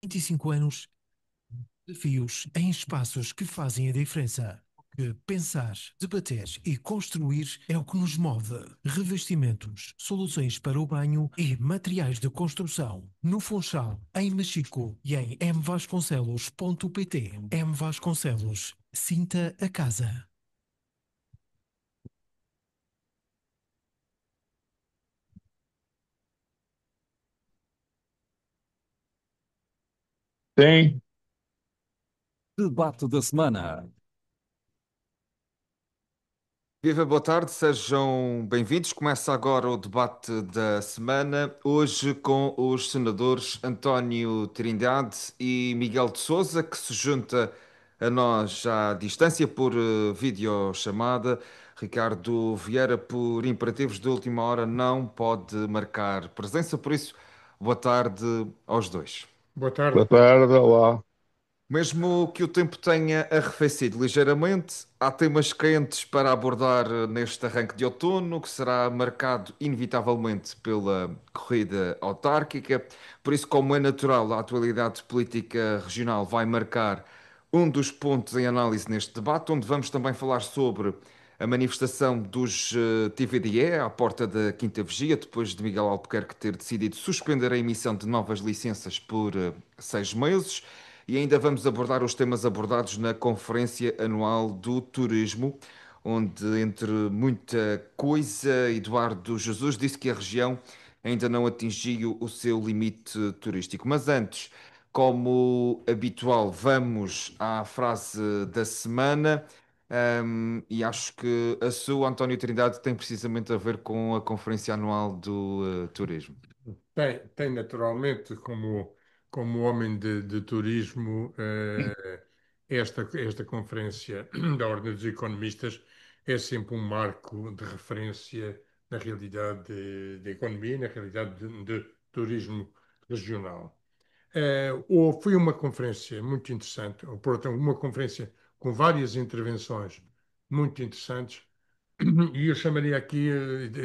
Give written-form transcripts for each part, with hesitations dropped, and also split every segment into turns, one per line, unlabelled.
25 anos, desafios em espaços que fazem a diferença. Que pensar, debater e construir é o que nos move. Revestimentos, soluções para o banho e materiais de construção. No Funchal, em Mexico e em mvasconcelos.pt. M Vasconcelos, sinta a casa.
Tem.
Debate da semana.
Viva, boa tarde, sejam bem-vindos. Começa agora o debate da semana, hoje com os senadores António Trindade e Miguel de Sousa, que se junta a nós à distância por videochamada. Ricardo Vieira, por imperativos de última hora, não pode marcar presença, por isso, boa tarde aos dois.
Boa tarde.
Boa tarde, olá.
Mesmo que o tempo tenha arrefecido ligeiramente, há temas quentes para abordar neste arranque de outono, que será marcado inevitavelmente pela corrida autárquica. Por isso, como é natural, a atualidade política regional vai marcar um dos pontos em análise neste debate, onde vamos também falar sobre a manifestação dos TVDE à porta da Quinta Vigia, depois de Miguel Albuquerque ter decidido suspender a emissão de novas licenças por 6 meses. E ainda vamos abordar os temas abordados na Conferência Anual do Turismo, onde, entre muita coisa, Eduardo Jesus disse que a região ainda não atingiu o seu limite turístico. Mas antes, como habitual, vamos à frase da semana. E acho que a sua, António Trindade, tem precisamente a ver com a Conferência Anual do Turismo.
Tem naturalmente, como homem de turismo, esta conferência da Ordem dos Economistas é sempre um marco de referência na realidade de economia e na realidade de turismo regional. Foi uma conferência muito interessante, ou, portanto, uma conferência com várias intervenções muito interessantes. E eu chamaria aqui,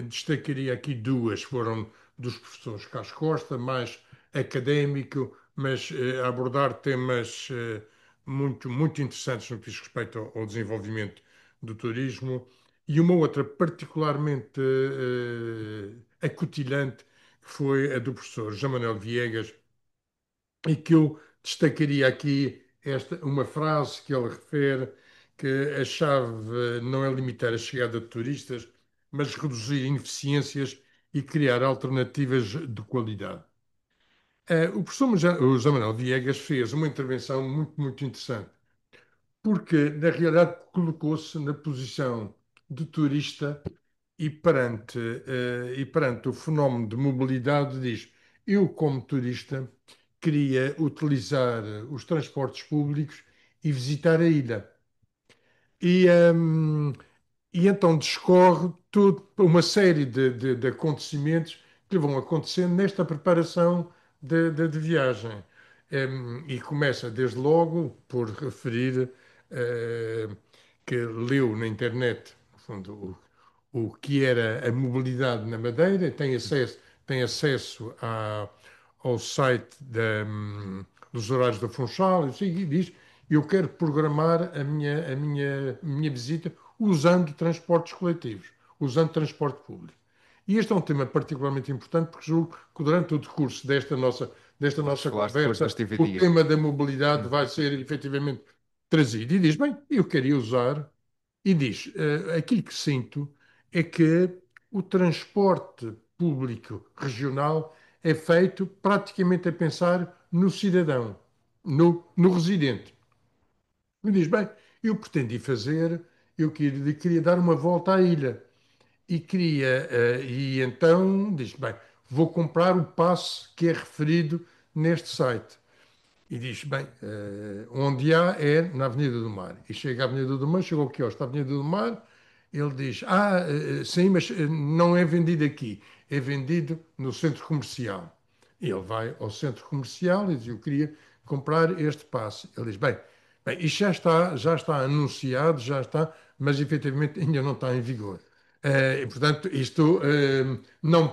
destacaria aqui duas, foram dos professores Carlos Costa, mais académico, mas a abordar temas muito interessantes no que diz respeito ao desenvolvimento do turismo, e uma outra particularmente acutilante, que foi a do professor João Manuel Viegas, e que eu destacaria aqui uma frase que ele refere, que a chave não é limitar a chegada de turistas, mas reduzir ineficiências e criar alternativas de qualidade. O professor o José Manuel Viegas fez uma intervenção muito interessante, porque na realidade colocou-se na posição de turista e perante o fenómeno de mobilidade diz: eu, como turista, queria utilizar os transportes públicos e visitar a ilha. E, hum, e então discorre uma série de acontecimentos que vão acontecendo nesta preparação de viagem. E começa desde logo por referir que leu na internet, no fundo, o que era a mobilidade na Madeira, tem acesso ao site dos horários da Funchal e diz: eu quero programar a minha visita usando transportes coletivos, usando transporte público. E este é um tema particularmente importante porque julgo que durante o decurso desta
Vamos
nossa
falar depois das
conversa o
TVDE.
tema da mobilidade vai ser efetivamente trazido. E diz: bem, eu queria usar. E diz: aquilo que sinto é que o transporte público regional é feito praticamente a pensar no cidadão, no residente. E diz: bem, eu pretendi fazer, eu queria dar uma volta à ilha. E então diz: bem, vou comprar o passe que é referido neste site. E diz: bem, onde há é na Avenida do Mar. E chega à Avenida do Mar, chega ao quiosque da Avenida do Mar, ele diz: sim, mas não é vendido aqui, é vendido no centro comercial. E ele vai ao centro comercial e diz: eu queria comprar este passe. Ele diz: bem, isto já está anunciado, já está, mas efetivamente ainda não está em vigor. E, portanto, isto não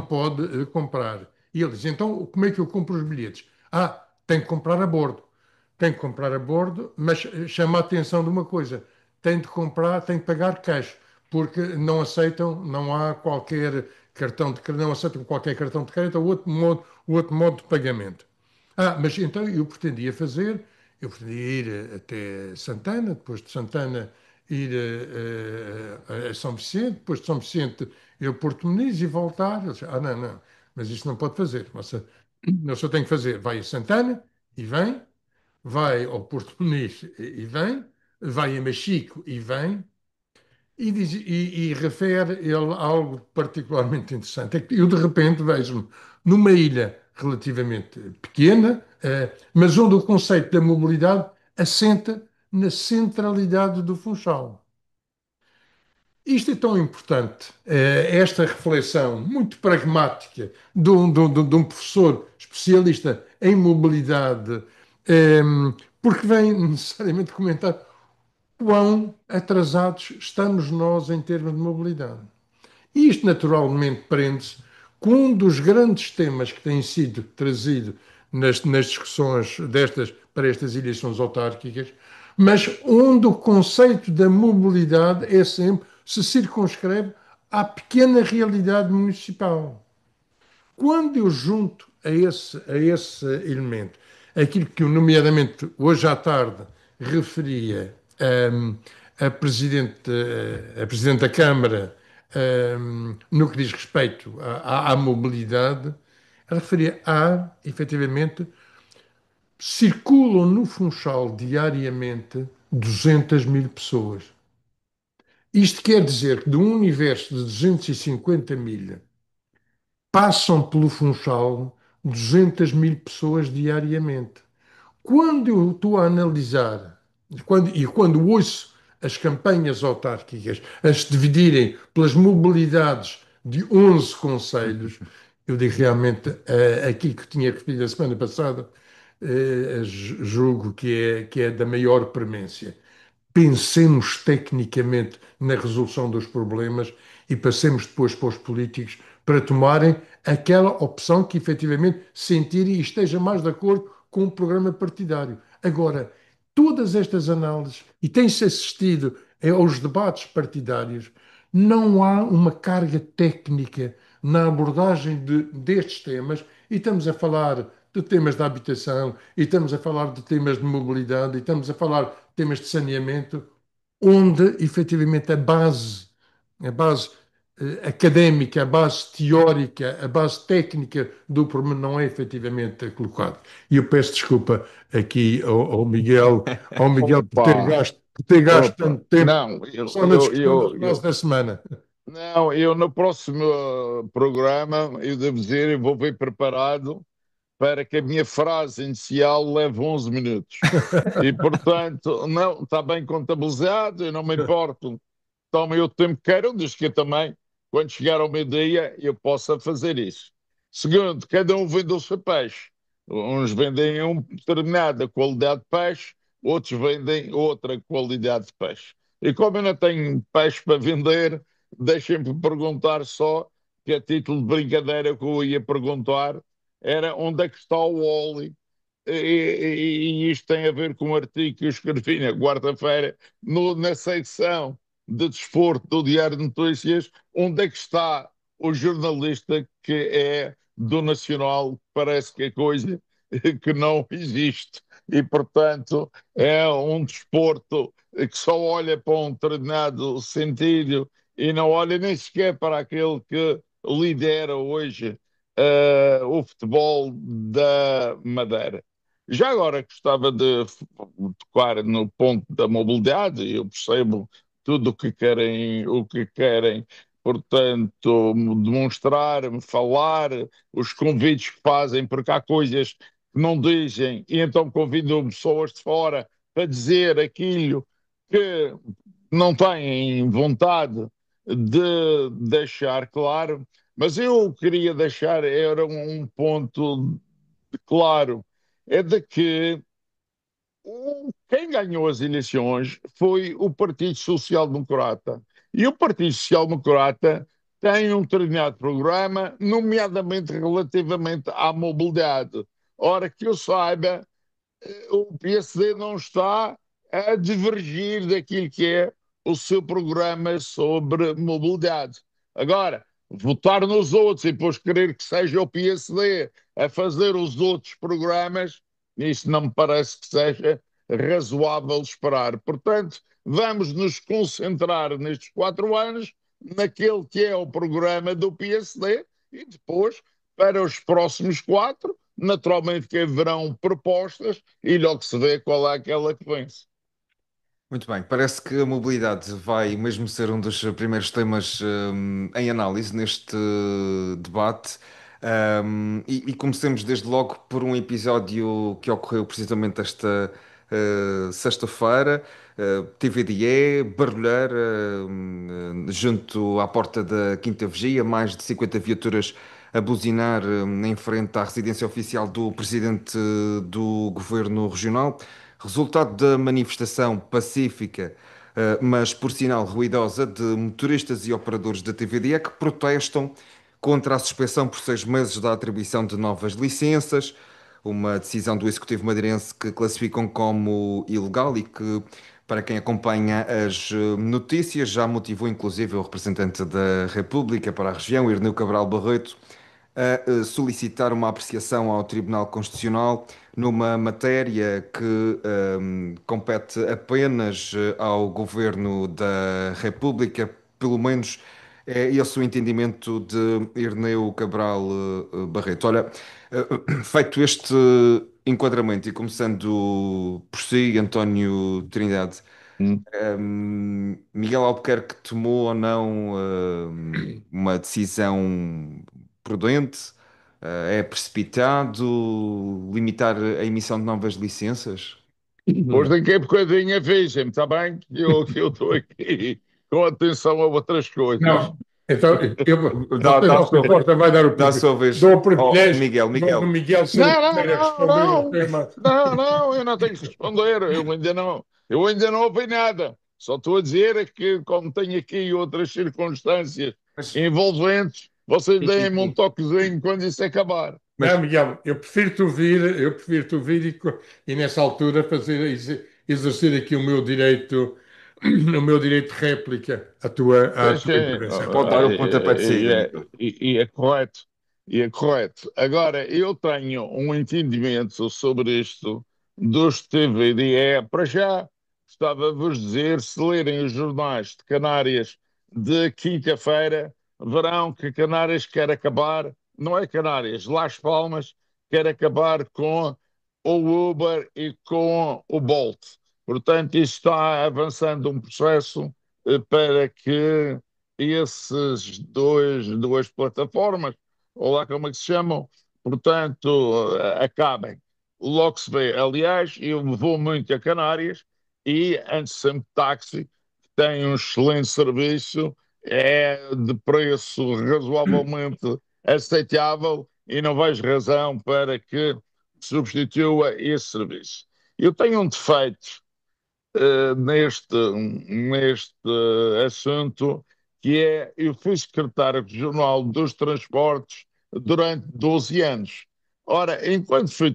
pode comprar. E ele diz: então, como é que eu compro os bilhetes? tem que comprar a bordo. Tem que comprar a bordo, mas chama a atenção de uma coisa: tem de comprar, tem que pagar cash, porque não aceitam, não há qualquer cartão de crédito, não aceitam qualquer cartão de crédito ou outro modo de pagamento. Mas então eu pretendia ir até Santana, depois de Santana ir a São Vicente, depois de São Vicente ir a Porto Muniz e voltar. Eu disse, não, não, mas isso não pode fazer. Não só tem que fazer, vai a Santana e vem, vai ao Porto Muniz e vem, vai a Machico e vem, e refere ele algo particularmente interessante. É que eu, de repente, vejo-me numa ilha relativamente pequena, mas onde o conceito da mobilidade assenta na centralidade do Funchal. Isto é tão importante, esta reflexão muito pragmática de um professor especialista em mobilidade, eh, porque vem necessariamente comentar quão atrasados estamos nós em termos de mobilidade. E isto naturalmente prende-se com um dos grandes temas que tem sido trazido nas discussões para estas eleições autárquicas, mas onde o conceito da mobilidade é sempre, se circunscreve à pequena realidade municipal. Quando eu junto a esse elemento aquilo que eu, nomeadamente, hoje à tarde referia a Presidente da Câmara, no que diz respeito à mobilidade, referia efetivamente, circulam no Funchal diariamente 200 mil pessoas. Isto quer dizer que de um universo de 250 mil passam pelo Funchal 200 mil pessoas diariamente. Quando eu estou a analisar, quando ouço as campanhas autárquicas a se dividirem pelas mobilidades de 11 concelhos, eu digo realmente aquilo que tinha referido a semana passada, julgo que é da maior premência. Pensemos tecnicamente na resolução dos problemas e passemos depois para os políticos para tomarem aquela opção que efetivamente sentirem e esteja mais de acordo com o programa partidário. Agora, todas estas análises, e tem-se assistido aos debates partidários, não há uma carga técnica na abordagem destes temas, e estamos a falar de temas da habitação, e estamos a falar de temas de mobilidade, e estamos a falar de temas de saneamento, onde efetivamente a base académica, a base teórica, a base técnica do problema não é efetivamente colocada. E eu peço desculpa aqui ao Miguel
Opa,
por ter gasto
opa.
tanto tempo
Não,
só na discussão da frase da semana.
não, eu no próximo programa, eu devo dizer, eu vou vir preparado para que a minha frase inicial leve 11 minutos. E, portanto, não, está bem contabilizado, eu não me importo. Tomem o tempo que queiram, desde que eu também, quando chegar ao meio-dia, eu possa fazer isso. Segundo, cada um vende o seu peixe. Uns vendem uma determinada qualidade de peixe, outros vendem outra qualidade de peixe. E como eu não tenho peixe para vender, deixem-me perguntar só, que a título de brincadeira que eu ia perguntar, era onde é que está o óleo e isto tem a ver com um artigo que eu escrevi na quarta-feira, na secção de desporto do Diário de Notícias, onde é que está o jornalista que é do Nacional, parece que é coisa que não existe. E, portanto, é um desporto que só olha para um determinado sentido e não olha nem sequer para aquele que lidera hoje o futebol da Madeira. Já agora gostava de tocar no ponto da mobilidade. Eu percebo tudo o que querem, portanto, demonstrar, falar, os convites que fazem, porque há coisas que não dizem, e então convidam pessoas de fora para dizer aquilo que não têm vontade de deixar claro. Mas eu queria deixar, era um ponto claro, é de que quem ganhou as eleições foi o Partido Social Democrata. E o Partido Social Democrata tem um determinado programa, nomeadamente relativamente à mobilidade. Ora, que eu saiba, o PSD não está a divergir daquilo que é o seu programa sobre mobilidade. Agora, votar nos outros e depois querer que seja o PSD a fazer os outros programas, isso não me parece que seja razoável esperar. Portanto, vamos nos concentrar nestes 4 anos naquele que é o programa do PSD e depois, para os próximos 4, naturalmente que haverão propostas e logo se vê qual é aquela que vence.
Muito bem, parece que a mobilidade vai mesmo ser um dos primeiros temas em análise neste debate. E comecemos desde logo por um episódio que ocorreu precisamente esta sexta-feira. TVDE, barulheira, junto à porta da Quinta Vigia, mais de 50 viaturas a buzinar em frente à residência oficial do presidente do governo regional. Resultado da manifestação pacífica, mas por sinal ruidosa, de motoristas e operadores da TVDE que protestam contra a suspensão por 6 meses da atribuição de novas licenças, uma decisão do Executivo madeirense que classificam como ilegal e que, para quem acompanha as notícias, já motivou inclusive o representante da República para a região, Irneu Cabral Barreto, a solicitar uma apreciação ao Tribunal Constitucional numa matéria que compete apenas ao Governo da República, pelo menos é esse o entendimento de Irneu Cabral Barreto. Olha, feito este enquadramento e começando por si, António Trindade,
Hum.
Miguel Albuquerque tomou ou não uma decisão prudente? É precipitado limitar a emissão de novas licenças?
Pois daqui a bocadinho avisem-me, está bem? Que eu estou aqui com atenção a outras coisas.
Não, então,
Dá,
você
dá a
não se
sua vez.
importa, vai dar o
Dá a
privilégio.
sua vez.
Dou o
Oh,
privilégio
Miguel,
do
Miguel.
Miguel ser o
Não, não,
primeiro a
não,
responder ao
não,
tema.
não, não, eu não tenho que responder, eu ainda não ouvi nada. Só estou a dizer é que, como tenho aqui outras circunstâncias
Mas,
envolventes, vocês
sim, sim,
deem-me um
sim.
toquezinho quando isso acabar.
Não,
Mas
Miguel, eu prefiro-te ouvir e nessa altura fazer, exercer aqui o meu direito de réplica à
Sim,
tua
sim,
mas
intervenção.
pode dar o pontapé de
e,
saída,
é,
Miguel.
e é correto, e é correto. Agora, eu tenho um entendimento sobre isto dos TVDE. Para já, estava-vos dizer, se lerem os jornais de Canárias de quinta-feira, verão que Canárias quer acabar, não é Canárias, Las Palmas, quer acabar com o Uber e com o Bolt. Portanto, isto está avançando um processo para que esses duas plataformas, ou lá como é que se chamam, portanto, acabem. Logo se vê. Aliás, eu vou muito a Canárias e ando sempre de táxi, tem um excelente serviço, é de preço razoavelmente aceitável e não vejo razão para que substitua esse serviço. Eu tenho um defeito neste assunto, que é, eu fui secretário regional dos transportes durante 12 anos. Ora, enquanto fui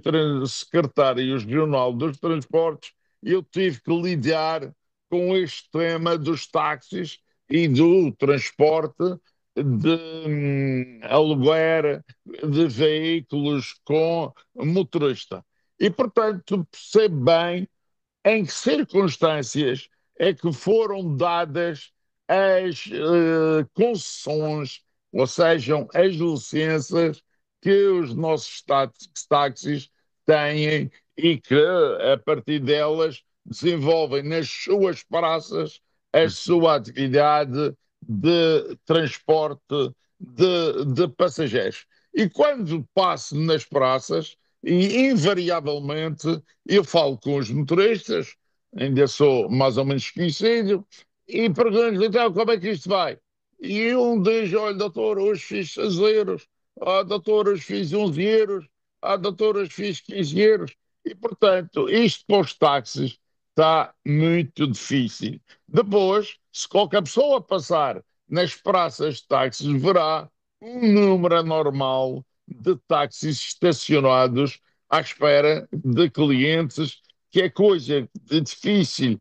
secretário regional dos transportes, eu tive que lidar com este tema dos táxis e do transporte de aluguer de veículos com motorista. E, portanto, percebo bem em que circunstâncias é que foram dadas as concessões, ou sejam, as licenças que os nossos táxis têm e que, a partir delas, desenvolvem nas suas praças a sua atividade de transporte de passageiros. E quando passo nas praças, e invariavelmente eu falo com os motoristas, ainda sou mais ou menos conhecido, e pergunto então como é que isto vai? E um diz: olha, doutor, hoje fiz 6 euros, doutor, hoje fiz 11 euros, doutor, hoje fiz 15 euros. E portanto, isto para os táxis está muito difícil. Depois, se qualquer pessoa passar nas praças de táxis, verá um número anormal de táxis estacionados à espera de clientes, que é coisa de difícil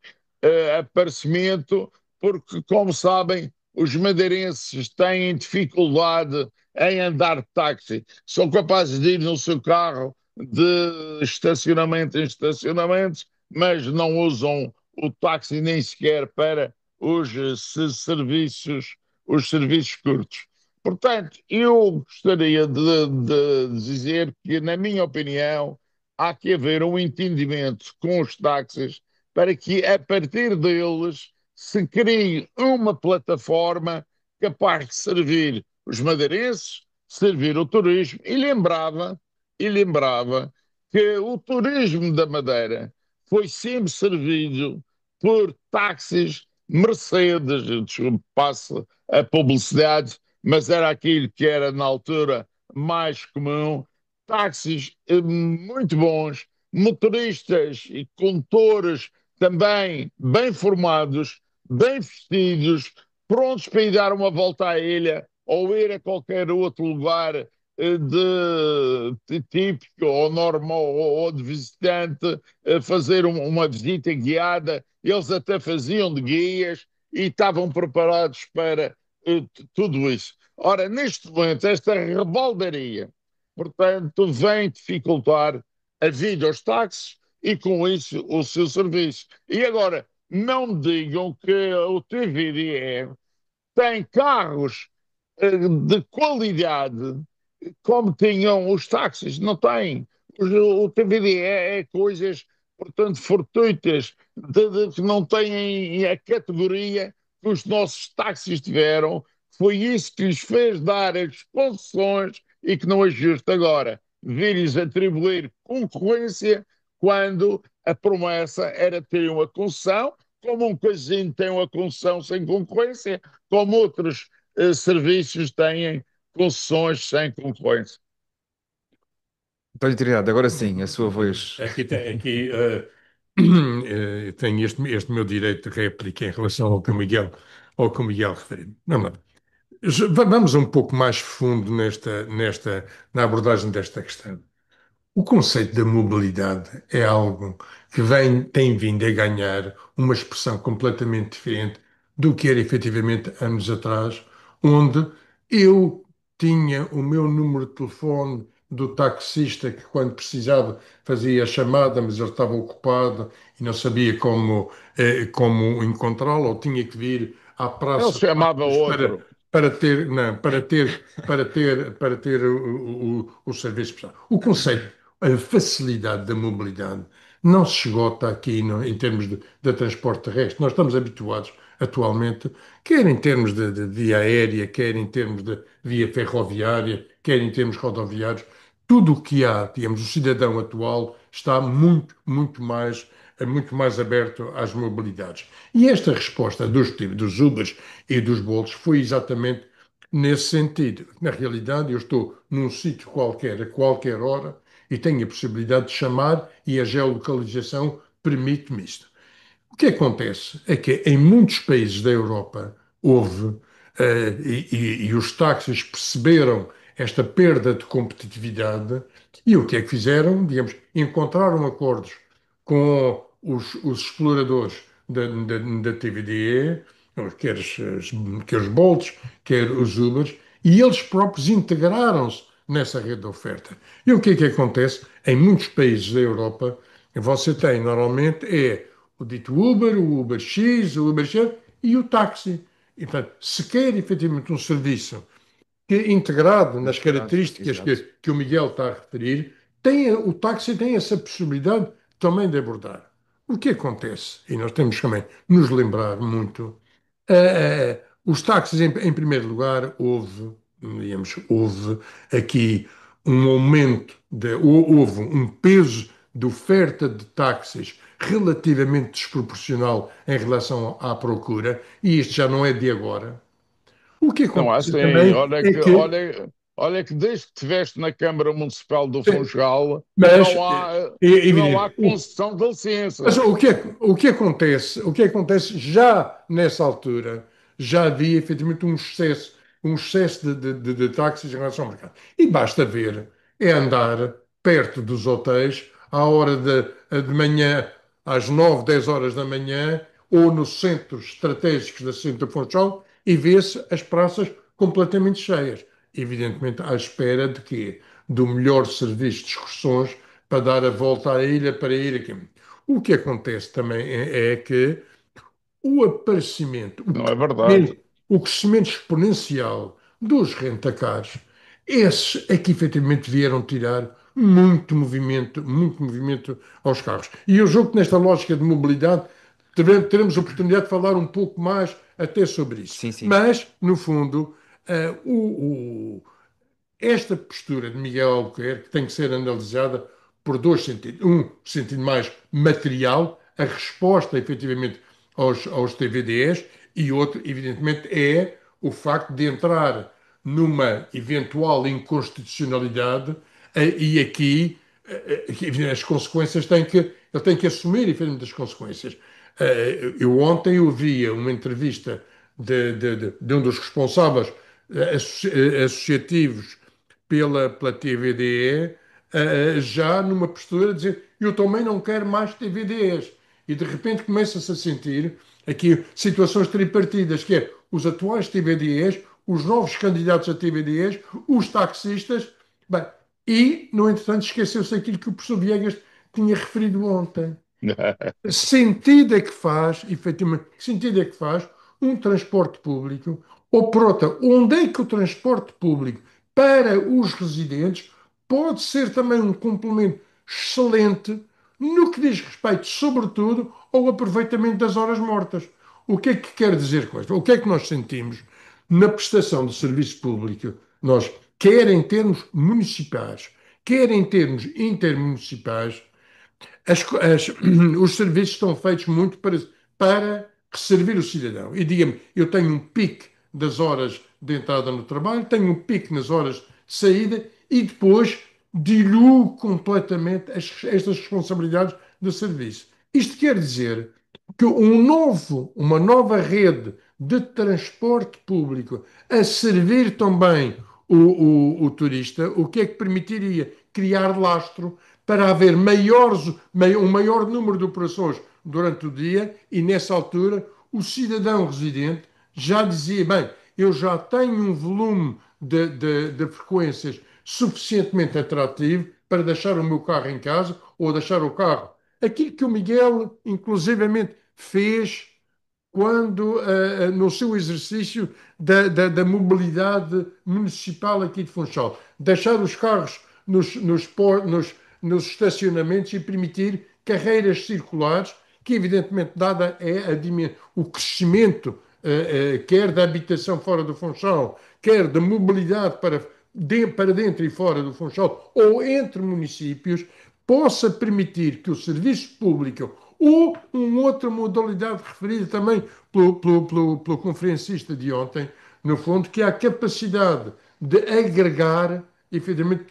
aparecimento, porque, como sabem, os madeirenses têm dificuldade em andar de táxi. São capazes de ir no seu carro de estacionamento em estacionamentos, mas não usam o táxi nem sequer para os serviços curtos. Portanto, eu gostaria de dizer que, na minha opinião, há que haver um entendimento com os táxis para que, a partir deles, se crie uma plataforma capaz de servir os madeirenses, servir o turismo, e lembrava que o turismo da Madeira foi sempre servido por táxis Mercedes, desculpe, passo a publicidade, mas era aquilo que era na altura mais comum, táxis muito bons, motoristas e condutores também bem formados, bem vestidos, prontos para ir dar uma volta à ilha ou ir a qualquer outro lugar de típico ou normal ou de visitante, fazer uma visita guiada. Eles até faziam de guias e estavam preparados para tudo isso. Ora, neste momento, esta rebaldaria, portanto, vem dificultar a vida aos táxis e, com isso, o seu serviço. E agora, não me digam que o TVDE tem carros de qualidade como tinham os táxis, não tem. O TVD é coisas, portanto, fortuitas, que não têm a categoria que os nossos táxis tiveram. Foi isso que lhes fez dar as concessões e que não é justo agora vir-lhes atribuir concorrência quando a promessa era ter uma concessão, como um casino tem uma concessão sem concorrência, como outros serviços têm concessões sem concorrência.
António Trindade, agora sim, a sua vez.
Tenho este meu direito de réplica em relação ao que o Miguel referiu. Vamos lá. Vamos um pouco mais fundo na abordagem desta questão. O conceito da mobilidade é algo que tem vindo a ganhar uma expressão completamente diferente do que era efetivamente anos atrás, onde eu tinha o meu número de telefone do taxista que, quando precisava, fazia a chamada, mas ele estava ocupado e não sabia como encontrá-lo, ou tinha que vir à
Ele
Praça de
chamava
Arcos
outro.
para ter, não, para ter o serviço prestado. O conceito, a facilidade da mobilidade não se esgota aqui em termos de transporte terrestre. Nós estamos habituados atualmente, quer em termos de via aérea, quer em termos de via ferroviária, quer em termos rodoviários, tudo o que há, digamos, o cidadão atual está muito mais aberto às mobilidades. E esta resposta dos Ubers e dos Bolts foi exatamente nesse sentido. Na realidade, eu estou num sítio qualquer, a qualquer hora, e tenho a possibilidade de chamar e a geolocalização permite-me isto. O que acontece é que em muitos países da Europa houve, e os táxis perceberam esta perda de competitividade, e o que é que fizeram? Digamos, encontraram acordos com os exploradores da TVDE, quer os Bolts, quer os Ubers, e eles próprios integraram-se nessa rede de oferta. E o que é que acontece? Em muitos países da Europa, você tem normalmente o dito Uber, o Uber X, o Uber X e o táxi. E, portanto, se quer efetivamente um serviço que, integrado nas características que,
Exato.
que o Miguel está a referir, o táxi tem essa possibilidade também de abordar. O que acontece, e nós temos também nos lembrar muito, os táxis, em primeiro lugar, houve aqui um aumento, houve um peso de oferta de táxis relativamente desproporcional em relação à procura, e isto já não é de agora. O que
Não há
acontece
assim,
também
olha
é
que,
que,
olha que desde que estiveste na Câmara Municipal do Funchal,
mas,
não há
evidente,
concessão de
mas
licenças.
o que acontece já nessa altura, já havia efetivamente um excesso de táxis em relação ao mercado. E basta ver, é andar. perto dos hotéis, à hora de manhã, às 9, 10 horas da manhã, ou nos centros estratégicos da Centro Funchal, e vê-se as praças completamente cheias. Evidentemente, à espera de quê? Do melhor serviço de excursões para dar a volta à ilha, para ir aqui. O que acontece também é que o aparecimento,
Não é verdade.
o crescimento exponencial dos rentacars, esses é que efetivamente vieram tirar muito movimento aos carros. E eu julgo que nesta lógica de mobilidade teremos a oportunidade de falar um pouco mais até sobre isso.
Sim, sim.
Mas, no fundo, esta postura de Miguel Albuquerque tem que ser analisada por dois sentidos. Um sentido mais material, a resposta efetivamente aos TVDs, e outro, evidentemente, é o facto de entrar numa eventual inconstitucionalidade e aqui as consequências ele tem que assumir efetivamente as consequências. Eu ontem ouvi uma entrevista de um dos responsáveis associativos pela TVDE, já numa postura de dizer eu também não quero mais TVDEs. E de repente começa-se a sentir aqui situações tripartidas, que é os atuais TVDEs, os novos candidatos a TVDEs, os taxistas, bem, e, no entretanto, esqueceu-se aquilo que o professor Viegas tinha referido ontem. Sentido é que faz, efetivamente, que sentido é que faz um transporte público, ou por outra, onde é que o transporte público para os residentes pode ser também um complemento excelente no que diz respeito, sobretudo, ao aproveitamento das horas mortas. O que é que quer dizer com isto? O que é que nós sentimos na prestação de serviço público? Nós, quer em termos municipais, quer em termos intermunicipais, os serviços estão feitos muito para servir o cidadão. E diga-me, eu tenho um pico das horas de entrada no trabalho, tenho um pico nas horas de saída e depois diluo completamente estas responsabilidades do serviço. Isto quer dizer que uma nova rede de transporte público a servir também o turista, o que é que permitiria? Criar lastro para haver um maior número de operações durante o dia e, nessa altura, o cidadão residente já dizia, bem, eu já tenho um volume de frequências suficientemente atrativo para deixar o meu carro em casa ou deixar o carro. Aquilo que o Miguel, inclusivamente, fez quando, no seu exercício da mobilidade municipal aqui de Funchal, deixar os carros nos estacionamentos e permitir carreiras circulares, que evidentemente, dada o crescimento, quer da habitação fora do Funchal, quer da mobilidade para dentro e fora do Funchal, ou entre municípios, possa permitir que o serviço público ou uma outra modalidade referida também pelo conferencista de ontem, no fundo, que é a capacidade de agregar, efetivamente,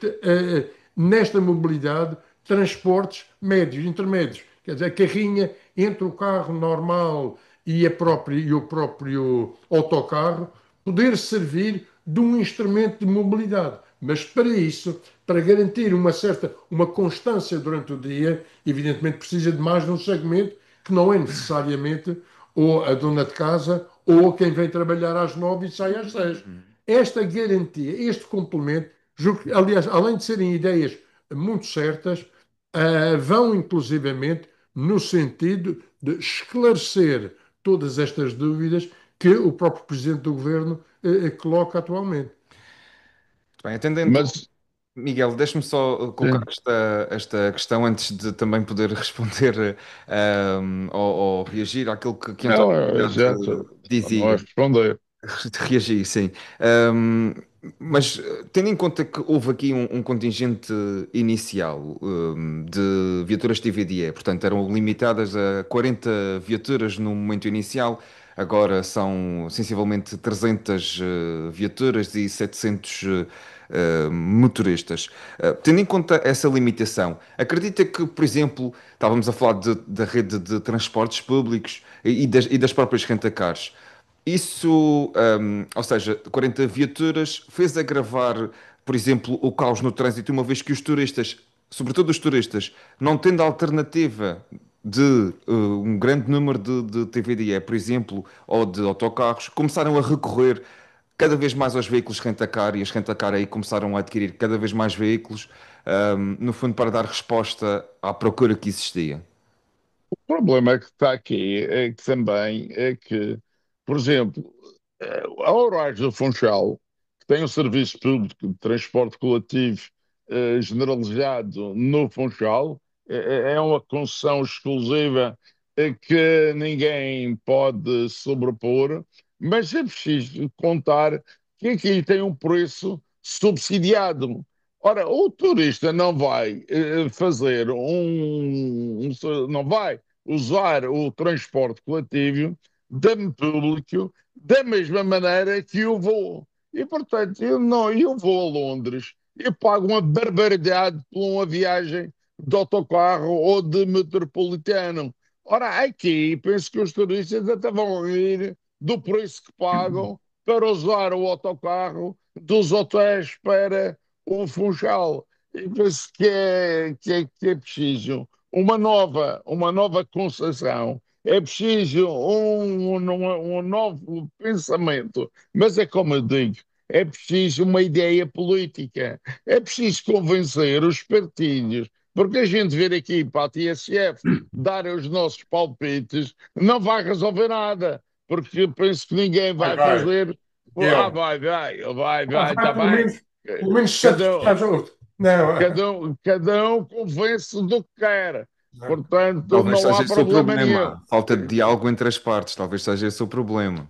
nesta mobilidade, transportes médios, intermédios. Quer dizer, a carrinha entre o carro normal e o próprio autocarro, poder servir de um instrumento de mobilidade. Mas para isso, para garantir uma constância durante o dia, evidentemente precisa de mais de um segmento que não é necessariamente ou a dona de casa ou quem vem trabalhar às 9 e sai às 6. Esta garantia, este complemento, aliás, além de serem ideias muito certas, vão inclusivamente no sentido de esclarecer todas estas dúvidas que o próprio Presidente do Governo coloca atualmente.
Bem, atendendo,
Mas,
Miguel, deixe-me só colocar
sim,
esta questão antes de também poder responder ou reagir àquilo que António
não,
Trindade
exato, não é
dizia.
responder.
De reagir, sim. Ahm, mas tendo em conta que houve aqui um contingente inicial de viaturas TVDE, portanto eram limitadas a 40 viaturas no momento inicial, agora são sensivelmente 300 viaturas e 700 motoristas. Tendo em conta essa limitação, acredita que, por exemplo, estávamos a falar da rede de transportes públicos e das próprias rentacars. Isso, ou seja, 40 viaturas fez agravar, por exemplo, o caos no trânsito, uma vez que os turistas sobretudo os turistas, não tendo alternativa de um grande número de TVDE, por exemplo, ou de autocarros, começaram a recorrer cada vez mais aos veículos rent-a-car e as rent-a-car aí começaram a adquirir cada vez mais veículos, no fundo para dar resposta à procura que existia.
O problema que está aqui é que também é que, por exemplo, a Horários do Funchal, que tem um serviço público de transporte coletivo generalizado no Funchal, é uma concessão exclusiva que ninguém pode sobrepor, mas é preciso contar que aqui tem um preço subsidiado. Ora, o turista não vai fazer não vai usar o transporte coletivo público da mesma maneira que eu vou. E, portanto, eu vou a Londres e pago uma barbaridade por uma viagem de autocarro ou de metropolitano. Ora, aqui penso que os turistas até vão rir do preço que pagam para usar o autocarro dos hotéis para o Funchal. E penso que é preciso uma nova concessão. É preciso um novo pensamento. Mas é como eu digo, é preciso uma ideia política. É preciso convencer os partidos, porque a gente vir aqui para a TSF dar os nossos palpites não vai resolver nada, porque penso que ninguém
Vai,
vai
vai.
fazer. Ah,
Miguel.
está
Vai
bem.
pelo menos
Cada, um-
satisfaz outro. Não.
cada um convence do que quer. Portanto,
Talvez
não
seja
há
esse o
problema
problema,
nenhum.
a falta de diálogo entre as partes, talvez seja esse o problema.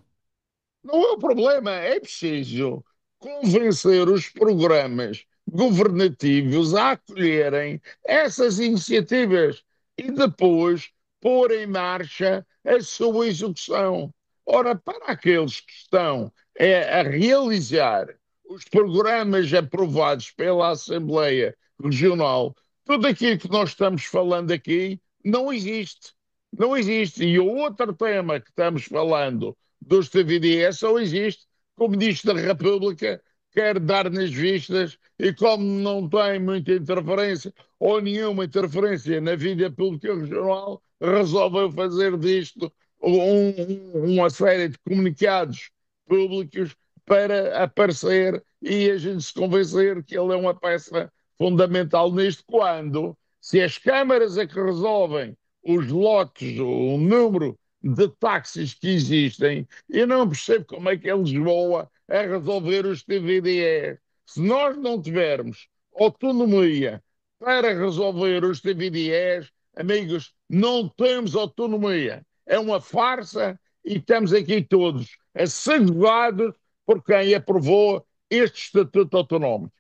Não é o problema, é preciso convencer os programas governativos a acolherem essas iniciativas e depois pôr em marcha a sua execução. Ora, para aqueles que estão a realizar os programas aprovados pela Assembleia Regional, tudo aquilo que nós estamos falando aqui não existe. Não existe. E o outro tema que estamos falando dos TVDE só existe que o Ministro da República quer dar nas vistas e como não tem muita interferência ou nenhuma interferência na vida pública regional, resolveu fazer disto uma série de comunicados públicos para aparecer e a gente se convencer que ele é uma peça fundamental nisto, quando, se as câmaras é que resolvem os lotes, o número de táxis que existem, eu não percebo como é que é Lisboa a resolver os TVDE. Se nós não tivermos autonomia para resolver os TVDEs, amigos, não temos autonomia. É uma farsa e estamos aqui todos asseguados por quem aprovou este Estatuto Autonómico.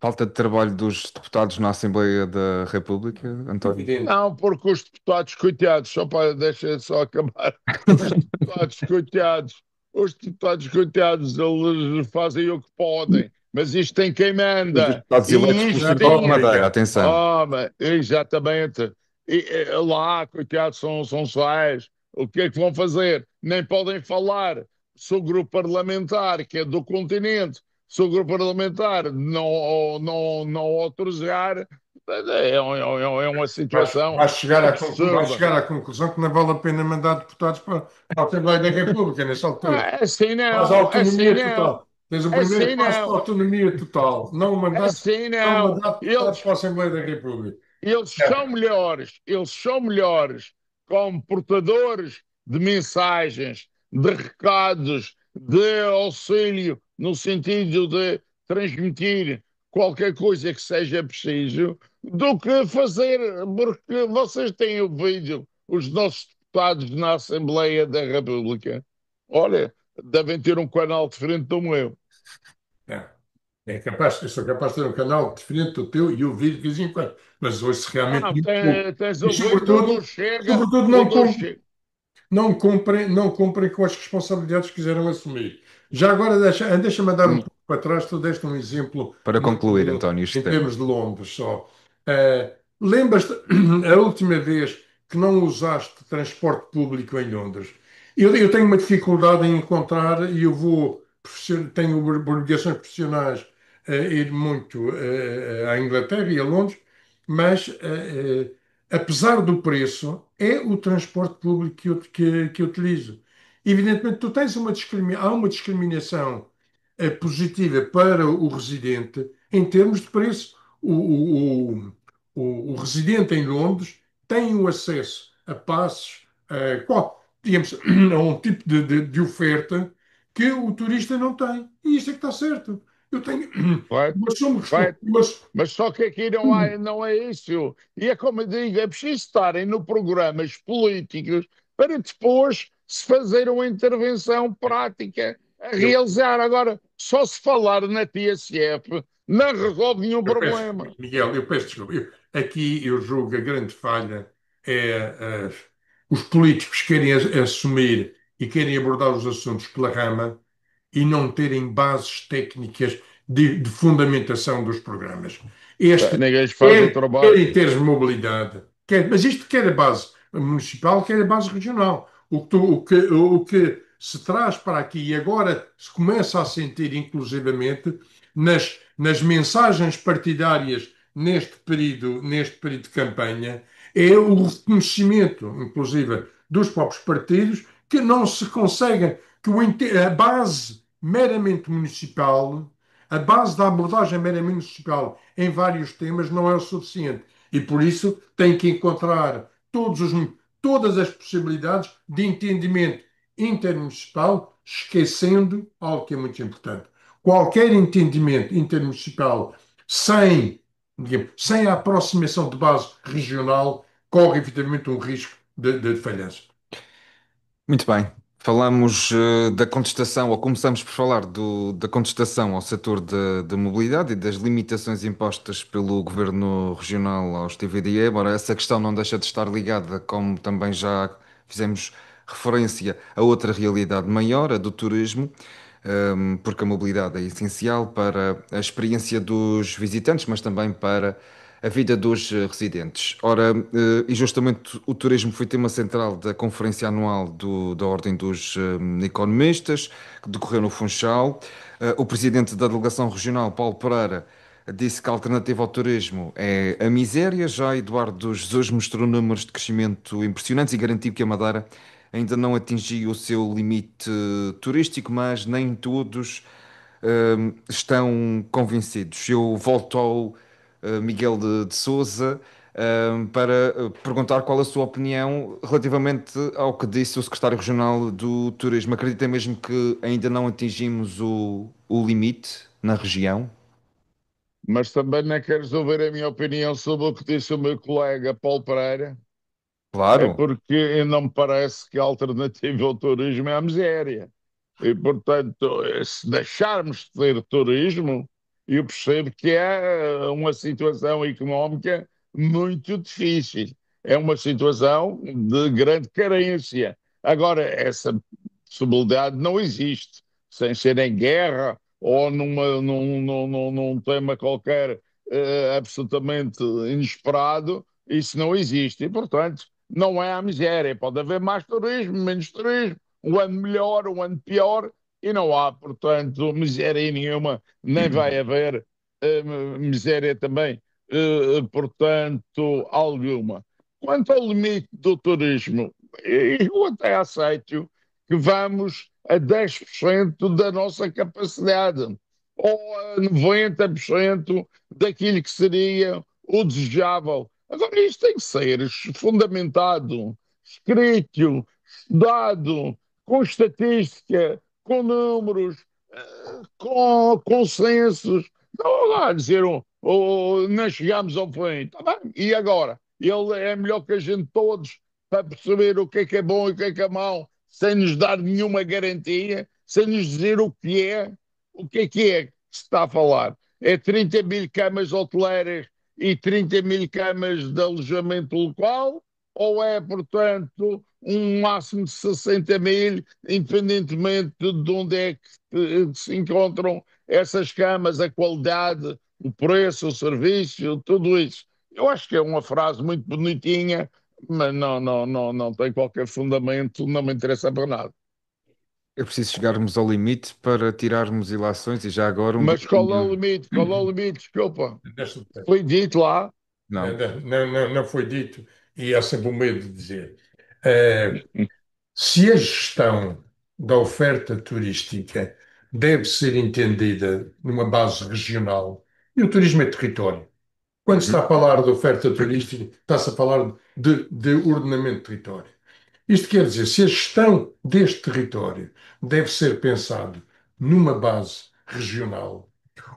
Falta de trabalho dos deputados na Assembleia da República, António?
Evidente.
Não, porque os deputados, coitados, só para deixar só acabar, os deputados, coitados, eles fazem o que podem, mas isto tem quem
Os
manda,
deputados eleitos
e
pelo
isto
Futebol de
tinha,
Madeira, atenção.
exatamente, lá, coitados, são sais, o que é que vão fazer? Nem podem falar. Se o grupo parlamentar, que é do continente, se o grupo parlamentar não autorizar, é uma situação
Vais
absurda.
chegar à conclusão que não vale a pena mandar deputados para a Assembleia da República nessa altura.
Assim
Faz
não, assim
autonomia
não,
total. Tens o primeiro
assim
passo para a
não,
autonomia total.
assim
Não
não.
mandar deputados para a Assembleia da República.
Eles são melhores como portadores de mensagens, de recados, de auxílio, no sentido de transmitir qualquer coisa que seja preciso, do que fazer, porque vocês têm ouvido os nossos deputados na Assembleia da República. Olha, devem ter um canal diferente do meu.
É, eu sou capaz de ter um canal diferente do teu e ouvir de vez em quando, mas ouço realmente
Não,
muito pouco.
tens
E
ouvido
sobretudo
o do Chega.
não cumprem com as responsabilidades que quiseram assumir. Já agora deixa-me dar um pouco para trás, tu deste um exemplo
Para concluir, António, este
em
tema.
termos de Londres só. Lembras-te a última vez que não usaste transporte público em Londres? Eu tenho uma dificuldade em encontrar e tenho obrigações profissionais a ir muito à Inglaterra e a Londres mas apesar do preço, é o transporte público que eu utilizo. Evidentemente, tu tens há uma discriminação positiva para o residente em termos de preço. O residente em Londres tem o acesso a passos, digamos, a um tipo de oferta que o turista não tem. E isto é que está certo. Eu tenho,
Correto?
mas somos,
Correto?
mas,
Mas só que aqui não é isso. E é como eu digo, é preciso estarem no programas políticos para depois se fazer uma intervenção prática a
eu,
realizar. Agora, só se falar na TSF não resolve nenhum
Eu peço,
problema.
Miguel, eu peço desculpa. Aqui eu julgo que a grande falha é os políticos querem assumir e querem abordar os assuntos pela rama e não terem bases técnicas de fundamentação dos programas. Este
Ninguém faz o
quer
trabalho.
em termos de mobilidade, mas isto quer a base municipal, quer a base regional. O que se traz para aqui e agora se começa a sentir inclusivamente nas mensagens partidárias neste período de campanha, é o reconhecimento, inclusive, dos próprios partidos, que não se conseguem, a base meramente municipal, a base da abordagem meramente municipal em vários temas não é o suficiente. E por isso tem que encontrar todas as possibilidades de entendimento intermunicipal, esquecendo algo que é muito importante. Qualquer entendimento intermunicipal sem, sem a aproximação de base regional corre evidentemente um risco de falhança.
Muito bem. Falamos da contestação, ou começamos por falar da contestação ao setor da mobilidade e das limitações impostas pelo Governo Regional aos TVDE, embora essa questão não deixa de estar ligada, como também já fizemos referência, a outra realidade maior, a do turismo, porque a mobilidade é essencial para a experiência dos visitantes, mas também para a vida dos residentes. Ora, e justamente o turismo foi tema central da Conferência Anual da Ordem dos Economistas, que decorreu no Funchal. O presidente da Delegação Regional, Paulo Pereira, disse que a alternativa ao turismo é a miséria. Já Eduardo Jesus mostrou números de crescimento impressionantes e garantiu que a Madeira ainda não atingiu o seu limite turístico, mas nem todos estão convencidos. Eu volto ao Miguel de Sousa para perguntar qual a sua opinião relativamente ao que disse o secretário regional do Turismo. Acredita mesmo que ainda não atingimos o limite na região?
Mas também não queres ouvir a minha opinião sobre o que disse o meu colega Paulo Pereira? É
Claro.
porque não me parece que a alternativa ao turismo é a miséria. E, portanto, se deixarmos de ter turismo, eu percebo que é uma situação económica muito difícil. É uma situação de grande carência. Agora, essa possibilidade não existe. Sem ser em guerra ou num tema qualquer absolutamente inesperado, isso não existe. E, portanto, não é a miséria. Pode haver mais turismo, menos turismo, um ano melhor, um ano pior, e não há, portanto, miséria nenhuma, nem vai haver miséria também, portanto, alguma. Quanto ao limite do turismo, eu até aceito que vamos a 10% da nossa capacidade, ou a 90% daquilo que seria o desejável. Agora, isto tem que ser fundamentado, escrito, estudado, com estatística, com números, com consensos. Não lá dizer, não chegamos ao fim. Tá bem? E agora? Ele é melhor que a gente todos para perceber o que é bom e o que é mau, sem nos dar nenhuma garantia, sem nos dizer o que é que se está a falar. É 30 mil camas hoteleiras e 30 mil camas de alojamento local, ou é, portanto, um máximo de 60 mil, independentemente de onde é que se encontram essas camas, a qualidade, o preço, o serviço, tudo isso. Eu acho que é uma frase muito bonitinha, mas não tem qualquer fundamento, não me interessa para nada.
É preciso chegarmos ao limite para tirarmos ilações e já agora um
Mas qual é o
domínio.
limite? Qual é o limite? Desculpa.
Nesta-
Foi dito lá.
Não.
Não foi dito e há sempre o medo de dizer. Eh, Se a gestão da oferta turística deve ser entendida numa base regional, e o turismo é território. Quando se está
Uhum.
a falar de oferta turística, está-se a falar de ordenamento de território. Isto quer dizer, se a gestão deste território deve ser pensado numa base regional,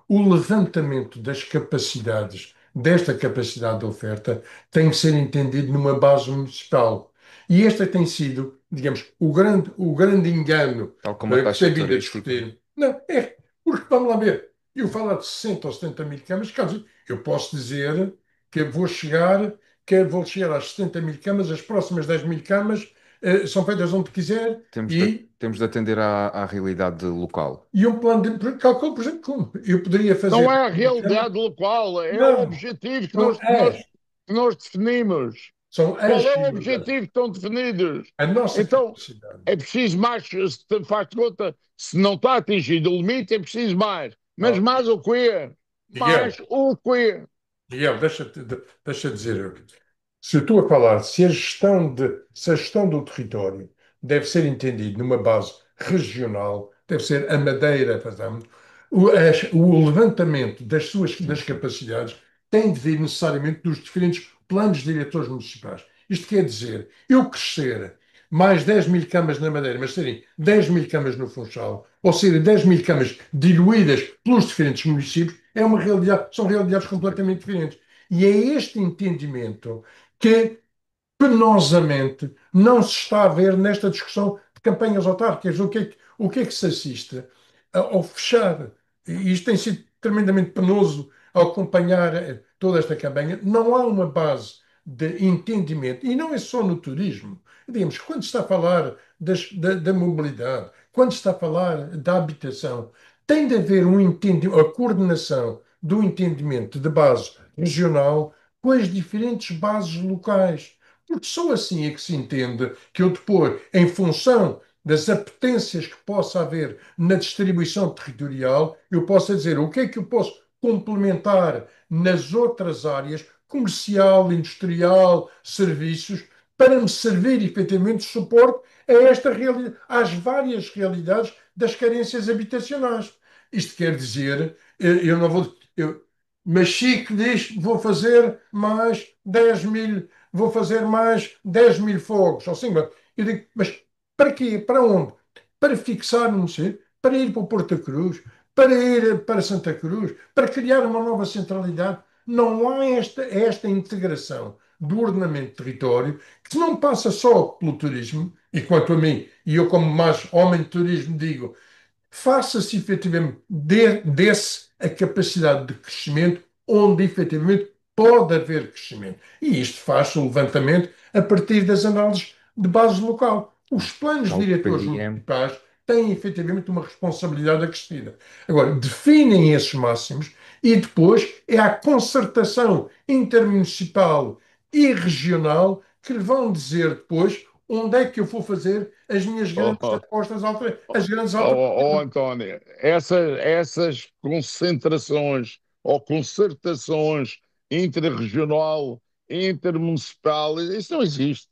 o levantamento das capacidades, desta capacidade de oferta, tem que ser entendido numa base municipal. E este tem sido, digamos, o grande engano
Tal como a
que se tem
taxa
vindo a
turística.
discutir. Não, é, porque vamos lá ver, eu falo de 60 ou 70 mil camas, caso eu posso dizer que vou chegar às 70 mil camas, as próximas 10 mil camas são feitas onde quiser
Temos de atender à realidade local.
e um plano de calculo, por exemplo, como eu poderia
Não
fazer
é a
10 mil camas.
realidade local, é o
Não,
objetivo que
são
que nós definimos.
são
Qual
as
é o
realidades.
objetivo que estão definidos?
A nossa
Então,
capacidade.
é preciso mais, se te faz conta, se não está atingido o limite, é preciso mais. Mas
Ah,
mais o quê?
Miguel,
Mais o quê?
Miguel, deixa dizer. Se eu estou a falar, se a gestão do território deve ser entendido numa base regional, deve ser a Madeira, portanto, o levantamento das capacidades tem de vir necessariamente dos diferentes planos diretores municipais. Isto quer dizer, eu crescer mais 10 mil camas na Madeira, mas serem 10 mil camas no Funchal, ou serem 10 mil camas diluídas pelos diferentes municípios, é uma realidade, são realidades completamente diferentes. E é este entendimento que penosamente não se está a ver nesta discussão de campanhas autárquicas. O que é que se assiste? Ao fechar, e isto tem sido tremendamente penoso ao acompanhar toda esta campanha, não há uma base de entendimento, e não é só no turismo. Digamos, quando se está a falar da mobilidade, quando se está a falar da habitação, tem de haver um entendimento, a coordenação do entendimento de base regional com as diferentes bases locais. Porque só assim é que se entende que eu depois, em função das apetências que possa haver na distribuição territorial, eu possa dizer o que é que eu posso complementar nas outras áreas, comercial, industrial, serviços, para me servir efetivamente de suporte a esta realidade, às várias realidades das carências habitacionais. Isto quer dizer, eu não vou. Mas Chico diz: vou fazer mais 10 mil, vou fazer mais 10 mil fogos. Ou assim, eu digo: mas para quê? Para onde? Para fixar no museu? Para ir para o Porto Cruz? Para ir para Santa Cruz? Para criar uma nova centralidade? Não há esta integração do ordenamento de território que não passa só pelo turismo, e quanto a mim, e eu como mais homem de turismo digo, faça-se efetivamente desse a capacidade de crescimento onde efetivamente pode haver crescimento. E isto faz o levantamento a partir das análises de base local. Os planos
Tal
diretores
PDM.
municipais têm efetivamente uma responsabilidade acrescida. Agora, definem esses máximos e depois é a concertação intermunicipal e regional que lhe vão dizer depois onde é que eu vou fazer as minhas grandes apostas, as grandes
Oh,
alterações.
António, essas concentrações ou concertações interregional, intermunicipal, isso não existe.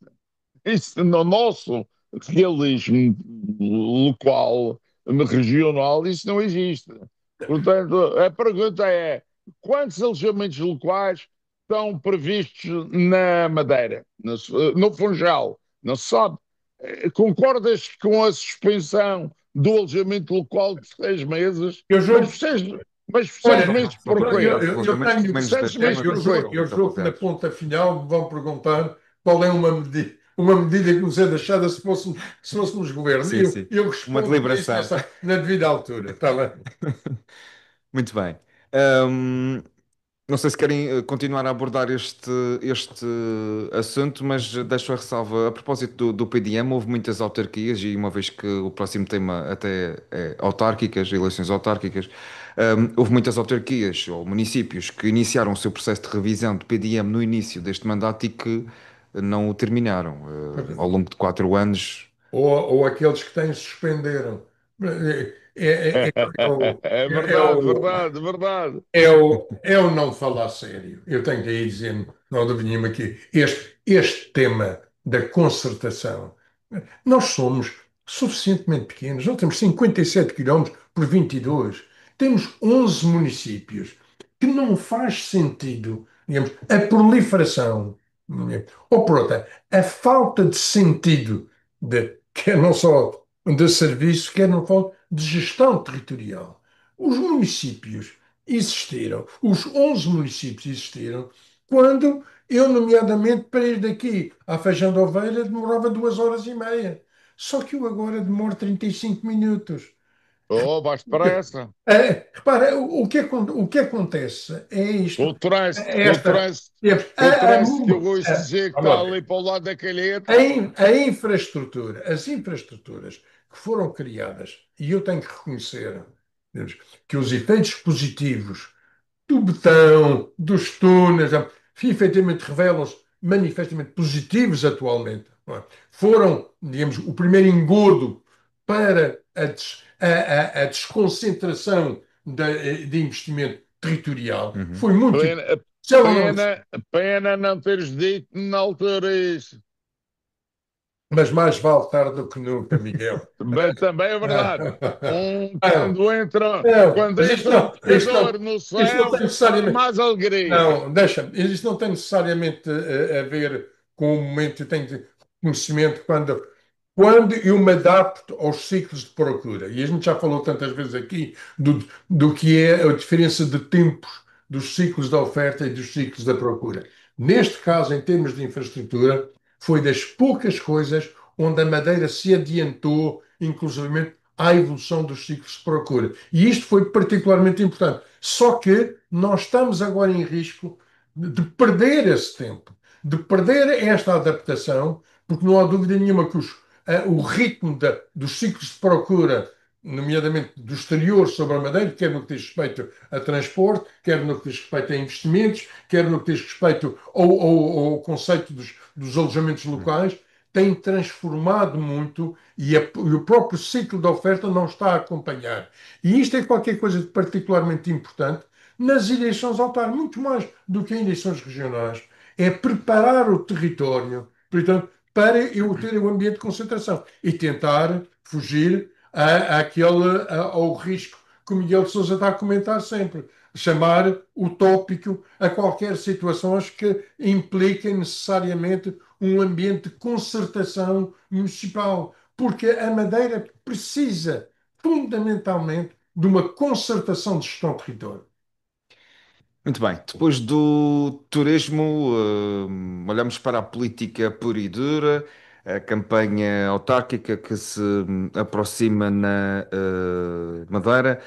Isso no nosso realismo local, regional, isso não existe. Portanto, a pergunta é: quantos alojamentos locais estão previstos na Madeira, no Funchal? Não se sabe. Concordas com a suspensão do alojamento local de 6 meses?
Eu
Mas
julgo,
mas por seis
olha,
meses
Só para
porquê?
eu
alojamentos de
tenho,
menos de
Seis
10 camas
meses
eu
não
porquê?
julgo,
estão
eu julgo que na
desapropriados.
ponta final me vão perguntar qual é uma medida que nos é deixada se fôssemos governo.
Sim, sim.
Eu
Uma
respondo a isso
deliberação.
na devida altura. Está bem?
Muito bem. Ahm, não sei se querem continuar a abordar este assunto, mas deixo a ressalva. A propósito do PDM, houve muitas autarquias, e uma vez que o próximo tema até é autárquicas, eleições autárquicas, houve muitas autarquias ou municípios que iniciaram o seu processo de revisão de PDM no início deste mandato e que não o terminaram. Ao longo de 4 anos.
Ou aqueles que têm suspenderam. É, é, é o,
É
é
verdade,
o,
verdade, verdade.
é o não falar sério. Eu tenho que aí dizer, não há dúvida nenhuma que este tema da concertação, nós somos suficientemente pequenos, nós temos 57 quilómetros por 22, temos 11 municípios, que não faz sentido, digamos, a proliferação, ou por outra, a falta de sentido, quer não só de serviço, quer não só de gestão territorial. Os municípios existiram, os 11 municípios existiram, quando eu, nomeadamente, para ir daqui à Feijão de Ovelha, demorava 2 horas e meia. Só que eu agora demoro 35 minutos.
Oh, vais depressa.
Repara, o que acontece é
Com
isto.
o trânsito,
É
com o
esta.
trânsito,
É,
com o
a, a,
trânsito que eu ouço
a,
dizer que
vamos lá
está
ver.
ali para o lado da
A,
calheta.
in- a infraestrutura, as infraestruturas que foram criadas, e eu tenho que reconhecer, Deus, que os efeitos positivos do betão, dos túneis, efetivamente revelam-se manifestamente positivos atualmente. Não é? Foram, digamos, o primeiro engodo para a desconcentração de investimento territorial.
Uhum.
Foi muito
Pena,
importante. Se ela não,
pena não teres dito na altura isso.
mas mais vale tarde do que nunca, Miguel.
Também é verdade.
Não, não,
Quando
mas isto
entra um
não,
pecador no
isto não tem
céu, há
necessariamente.
mais alegria.
Não, deixa-me. Isto não tem necessariamente a ver com o momento. Eu tenho conhecimento quando eu me adapto aos ciclos de procura. E a gente já falou tantas vezes aqui do que é a diferença de tempos dos ciclos da oferta e dos ciclos da procura. Neste caso, em termos de infraestrutura, foi das poucas coisas onde a Madeira se adiantou, inclusivamente, à evolução dos ciclos de procura. E isto foi particularmente importante. Só que nós estamos agora em risco de perder esse tempo, de perder esta adaptação, porque não há dúvida nenhuma que o ritmo dos ciclos de procura, nomeadamente do exterior sobre a Madeira, quer no que diz respeito a transporte, quer no que diz respeito a investimentos, quer no que diz respeito ao conceito dos alojamentos locais, tem transformado muito e o próprio ciclo da oferta não está a acompanhar. E isto é qualquer coisa de particularmente importante nas eleições autárquicas, muito mais do que em eleições regionais. É preparar o território, portanto, para eu ter um ambiente de concentração e tentar fugir ao risco que o Miguel de Sousa está a comentar sempre. Chamar utópico a qualquer situações que impliquem necessariamente um ambiente de concertação municipal. Porque a Madeira precisa, fundamentalmente, de uma concertação de gestão de território.
Muito bem, depois do turismo, olhamos para a política pura e dura, a campanha autárquica que se aproxima na Madeira.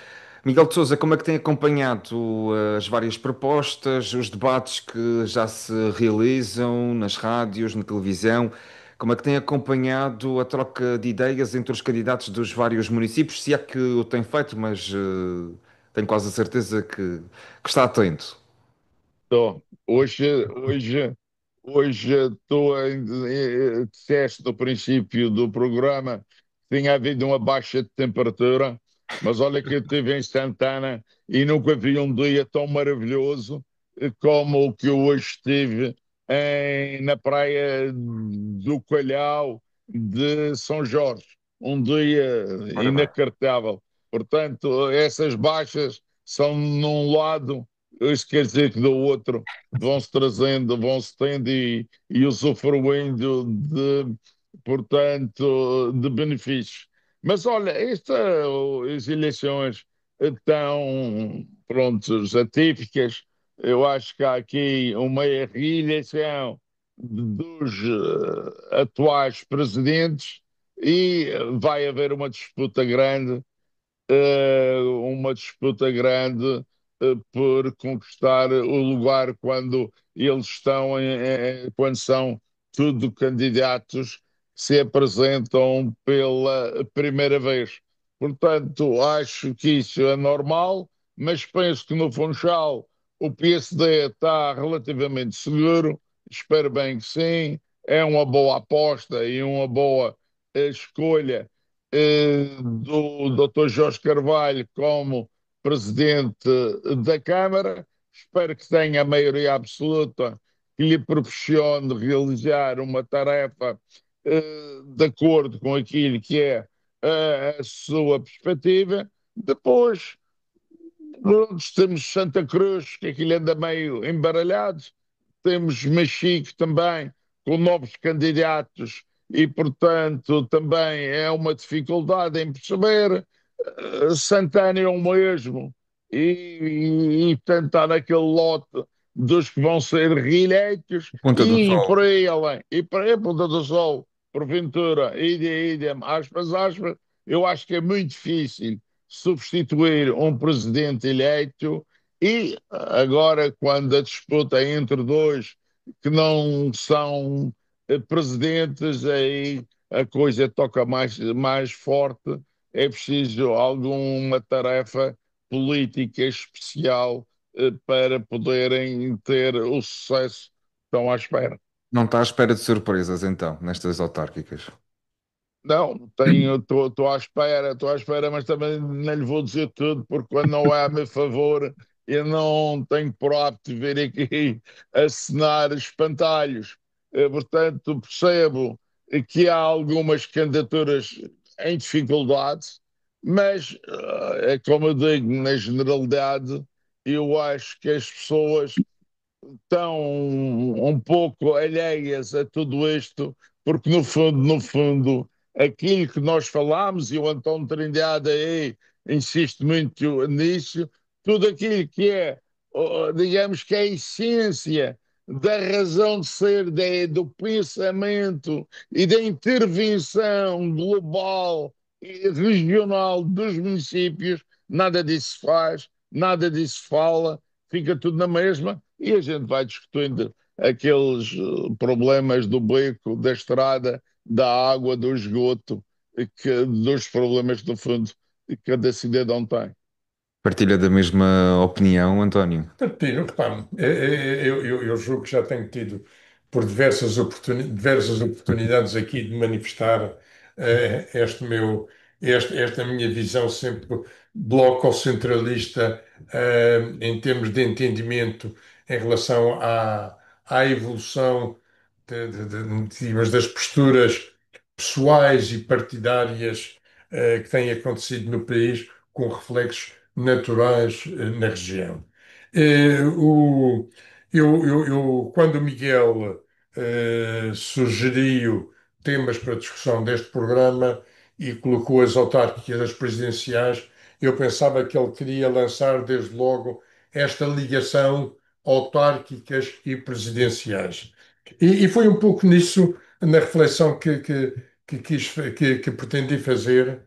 Miguel de Sousa, como é que tem acompanhado as várias propostas, os debates que já se realizam nas rádios, na televisão? Como é que tem acompanhado a troca de ideias entre os candidatos dos vários municípios? Se é que o tem feito, mas tenho quase a certeza que está atento.
Tô. Hoje estou disseste no princípio do programa que tinha havido uma baixa de temperatura, mas olha que eu estive em Santana e nunca vi um dia tão maravilhoso como o que eu hoje estive na praia do Calhau de São Jorge. Um dia
Ora bem.
inacreditável. Portanto, essas baixas são num lado, isso quer dizer que do outro vão-se trazendo, vão-se tendo e usufruindo portanto, de benefícios. Mas olha, as eleições estão, prontos, atípicas. Eu acho que há aqui uma reeleição dos atuais presidentes e vai haver uma disputa grande por conquistar o lugar quando eles quando são tudo candidatos que se apresentam pela primeira vez. Portanto, acho que isso é normal, mas penso que no Funchal o PSD está relativamente seguro, espero bem que sim, é uma boa aposta e uma boa escolha do Dr. Jorge Carvalho como presidente da Câmara. Espero que tenha a maioria absoluta que lhe proporcione realizar uma tarefa de acordo com aquilo que é a sua perspectiva. Depois, temos Santa Cruz, que aquilo anda meio embaralhado, temos Machico também, com novos candidatos, e, portanto, também é uma dificuldade em perceber. Santana é o mesmo, e tentar aquele lote dos que vão ser reeleitos,
Ponta do
e por
Sol.
aí além, e por aí a Ponta do Sol, porventura, idem, aspas, aspas, eu acho que é muito difícil substituir um presidente eleito e agora, quando a disputa é entre dois que não são presidentes, aí a coisa toca mais forte. É preciso alguma tarefa política especial para poderem ter o sucesso que estão à espera.
Não está à espera de surpresas, então, nestas autárquicas.
Não, tenho, estou à espera, mas também não lhe vou dizer tudo, porque quando não é a meu favor, eu não tenho por hábito de vir aqui assinar espantalhos. Portanto, percebo que há algumas candidaturas em dificuldade, mas é como eu digo, na generalidade, eu acho que as pessoas estão um pouco alheias a tudo isto, porque no fundo, aquilo que nós falámos, e o António Trindade aí insiste muito nisso, tudo aquilo que é, digamos que é a essência da razão de ser, do pensamento e da intervenção global e regional dos municípios, nada disso faz, nada disso fala, fica tudo na mesma e a gente vai discutindo aqueles problemas do beco, da estrada, da água, do esgoto, dos problemas do fundo que cada cidadão tem.
Partilha da mesma opinião, António?
Partilho, repare, eu julgo que já tenho tido por diversas oportunidades aqui de manifestar esta minha visão sempre bloco-centralista em termos de entendimento em relação à evolução digamos, das posturas pessoais e partidárias que têm acontecido no país, com reflexos naturais na região. Eh, o- quando o Miguel sugeriu temas para discussão deste programa e colocou as autárquicas, as presidenciais, eu pensava que ele queria lançar desde logo esta ligação autárquicas e presidenciais. E foi um pouco nisso, na reflexão que pretendi fazer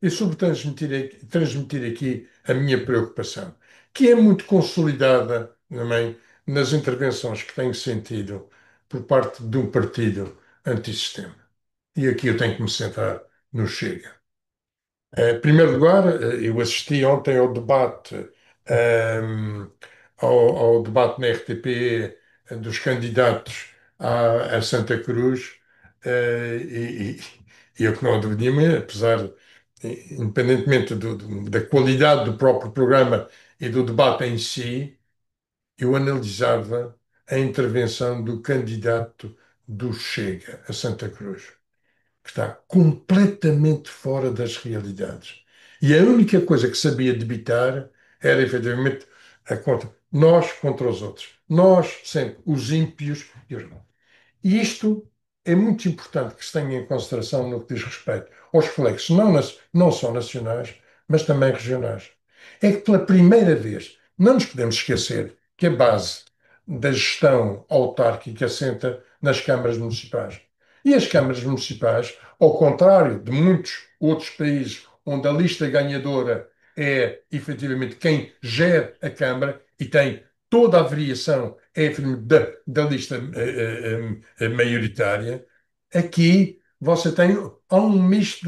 e sobre transmitir aqui a minha preocupação, que é muito consolidada também nas intervenções que tenho sentido por parte de um partido antissistema. E aqui eu tenho que me centrar no Chega. Em primeiro lugar, eu assisti ontem ehm, ao debate na RTP dos candidatos a Santa Cruz, e eu que não adivinha, apesar, independentemente da qualidade do próprio programa e do debate em si, eu analisava a intervenção do candidato do Chega a Santa Cruz, que está completamente fora das realidades. E a única coisa que sabia debitar era efetivamente a conta. Nós contra os outros. Nós, sempre, os ímpios e os maus. E isto é muito importante que se tenha em consideração no que diz respeito aos reflexos, não só nacionais, mas também regionais. É que pela primeira vez, não nos podemos esquecer que a base da gestão autárquica assenta nas câmaras municipais. E as câmaras municipais, ao contrário de muitos outros países onde a lista ganhadora é efetivamente quem gera a Câmara e tem toda a variação é da lista maioritária, aqui você tem há um misto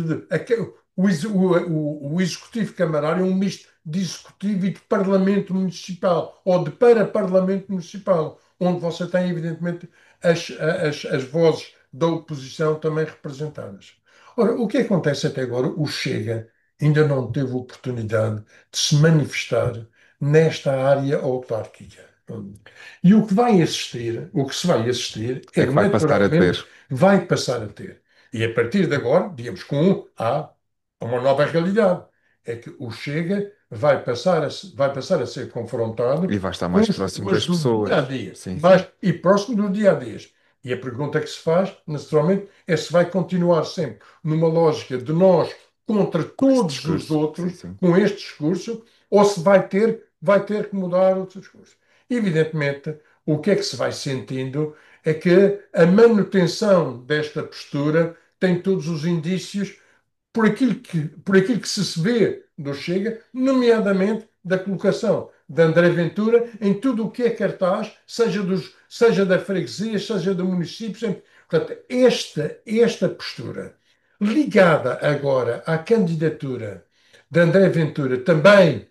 o executivo camarário é um misto de executivo e de parlamento municipal ou de para-parlamento municipal, onde você tem evidentemente as vozes da oposição também representadas. Ora, o que acontece até agora? O Chega ainda não teve oportunidade de se manifestar nesta área autárquica. E o que vai assistir, o que se vai assistir
É
é
que vai passar a ter.
naturalmente vai passar a ter. E a partir de agora, digamos que há uma nova realidade. É que o Chega vai passar a ser confrontado
E vai estar
com
mais
os
próximo
problemas
das
do dia a
pessoas.
dia,
Sim, sim.
mas, e próximo do dia a dia. E a pergunta que se faz, naturalmente, é se vai continuar sempre numa lógica de nós contra
Com este
todos os
discurso. Sim,
outros,
sim.
com este discurso, ou se vai ter que mudar o discurso. Evidentemente, o que é que se vai sentindo é que a manutenção desta postura tem todos os indícios por aquilo que se vê do Chega, nomeadamente da colocação de André Ventura em tudo o que é cartaz, seja da freguesia, seja do município. Sempre. Portanto, esta postura, ligada agora à candidatura de André Ventura também